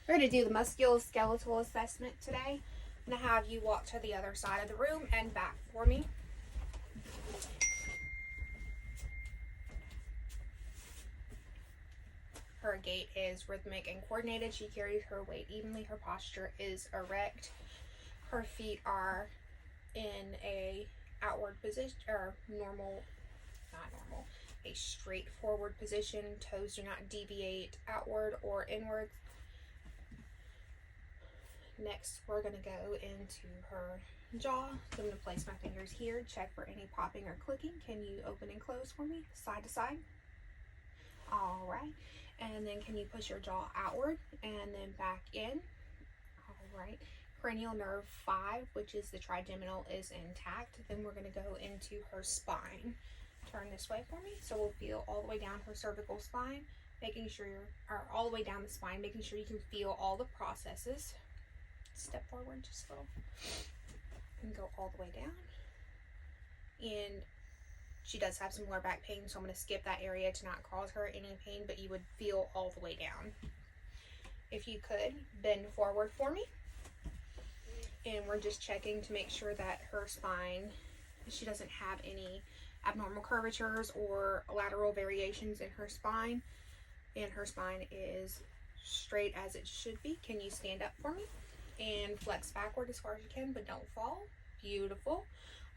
We're going to do the musculoskeletal assessment today. I'm going to have you walk to the other side of the room and back for me. Her gait is rhythmic and coordinated. She carries her weight evenly. Her posture is erect. Her feet are in a outward position, or a straight forward position. Toes do not deviate outward or inward. Next, we're going to go into her jaw. So I'm going to place my fingers here, check for any popping or clicking. Can you open and close for me, side to side? All right. And then can you push your jaw outward and then back in? All right. Cranial nerve 5, which is the trigeminal, is intact. Then we're going to go into her spine. Turn this way for me. So we'll feel all the way down her cervical spine, making sure all the way down the spine, making sure you can feel all the processes. Step forward just a little and go all the way down. And she does have some lower back pain, so I'm going to skip that area to not cause her any pain, but you would feel all the way down. If you could, bend forward for me. And we're just checking to make sure that her spine, she doesn't have any abnormal curvatures or lateral variations in her spine. And her spine is straight as it should be. Can you stand up for me? And flex backward as far as you can, but don't fall. Beautiful.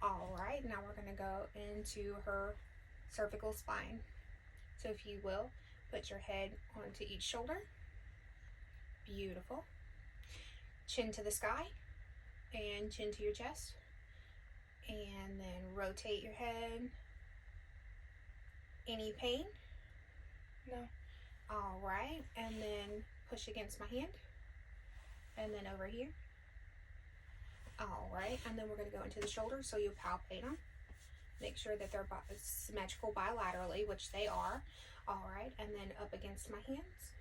All right, now we're going to go into her cervical spine. So if you will, put your head onto each shoulder. Beautiful. Chin to the sky and chin to your chest. And then rotate your head. Any pain? No. All right, and then push against my hand. And then over here. All right, and then we're going to go into the shoulders, so you'll palpate them. Make sure that they're symmetrical bilaterally, which they are. All right, and then up against my hands.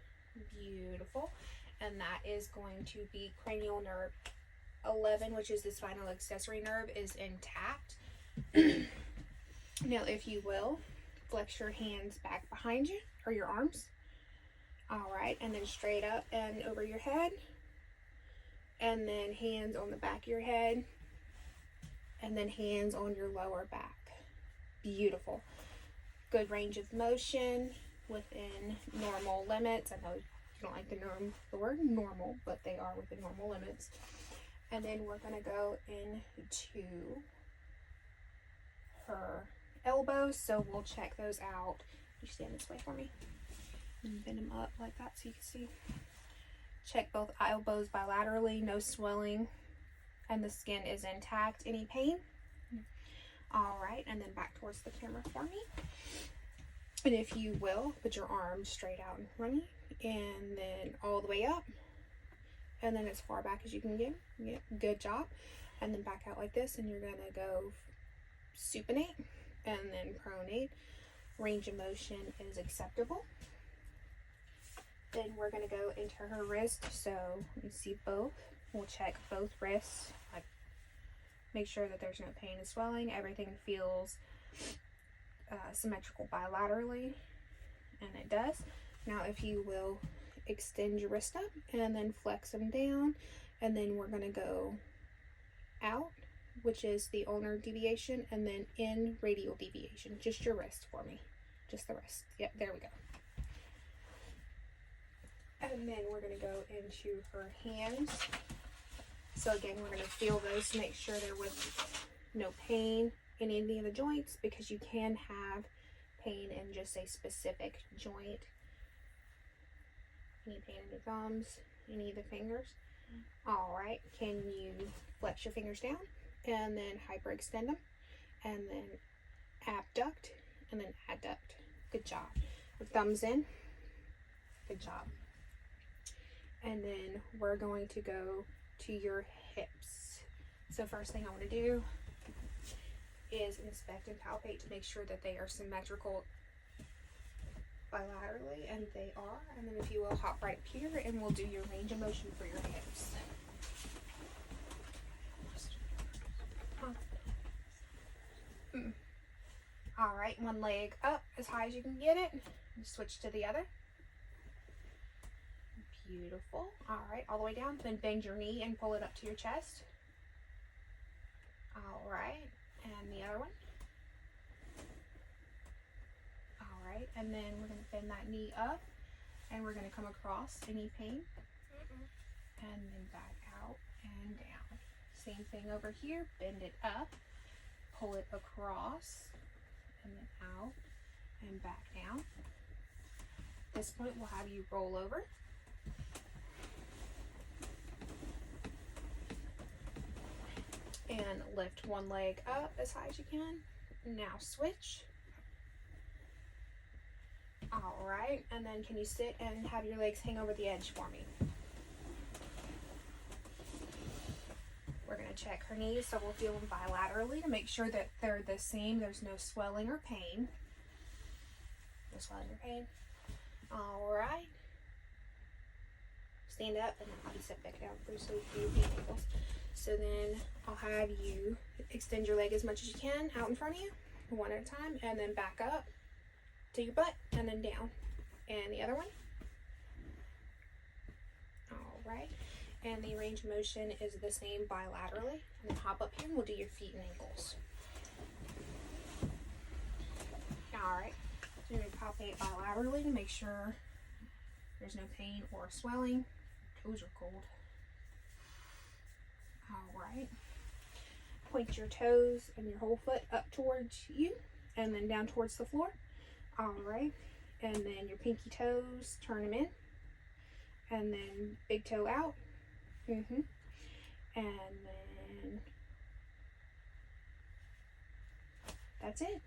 Beautiful. And that is going to be cranial nerve 11, which is the spinal accessory nerve, is intact. Now, if you will, flex your hands back behind you, or your arms. All right, and then straight up and over your head. And then hands on the back of your head, and then hands on your lower back. Beautiful. Good range of motion within normal limits. I know you don't like the word normal, but they are within normal limits. And then we're going to go into her elbows, so we'll check those out. You stand this way for me and bend them up like that so you can see. Check both elbows bilaterally, no swelling, and the skin is intact. Any pain? All right, and then back towards the camera for me. And if you will, put your arms straight out in front of you, and then all the way up, and then as far back as you can get. Yep, good job. And then back out like this, and you're gonna go supinate, and then pronate. Range of motion is acceptable. Then we're going to go into her wrist. So let me see both. We'll check both wrists. Make sure that there's no pain and swelling. Everything feels symmetrical bilaterally, and it does. Now, if you will, extend your wrist up and then flex them down, and then we're going to go out, which is the ulnar deviation, and then in radial deviation. Just your wrist for me. Just the wrist. Yep, there we go. And then we're going to go into her hands. So again, we're going to feel those to make sure they're with no pain in any of the joints, because you can have pain in just a specific joint. Any pain in your thumbs, any of the fingers? All right, can you flex your fingers down and then hyperextend them, and then abduct and then adduct? Good job. Your thumbs in. Good job. And then we're going to go to your hips. So first thing I want to do is inspect and palpate to make sure that they are symmetrical bilaterally, and they are. And then if you will, hop right up here and we'll do your range of motion for your hips. All right, one leg up as high as you can get it. Switch to the other. Beautiful. All right, all the way down. Then bend your knee and pull it up to your chest. All right, and the other one. All right, and then we're going to bend that knee up, and we're going to come across. Any pain? And then back out and down. Same thing over here. Bend it up, pull it across, and then out and back down. At this point, we'll have you roll over. And lift one leg up as high as you can. Now switch. All right, and then can you sit and have your legs hang over the edge for me? We're going to check her knees, so we'll feel them bilaterally to make sure that they're the same. There's no swelling or pain. No swelling or pain. All right. Stand up, and then I'll be set back down for you so you can ankles. So then I'll have you extend your leg as much as you can out in front of you, one at a time, and then back up to your butt, and then down. And the other one. All right. And the range of motion is the same bilaterally. And then hop up here and we'll do your feet and ankles. All right. So you're going to palpate bilaterally to make sure there's no pain or swelling. Toes are cold. All right. Point your toes and your whole foot up towards you and then down towards the floor. All right. And then your pinky toes, turn them in. And then big toe out. And then that's it.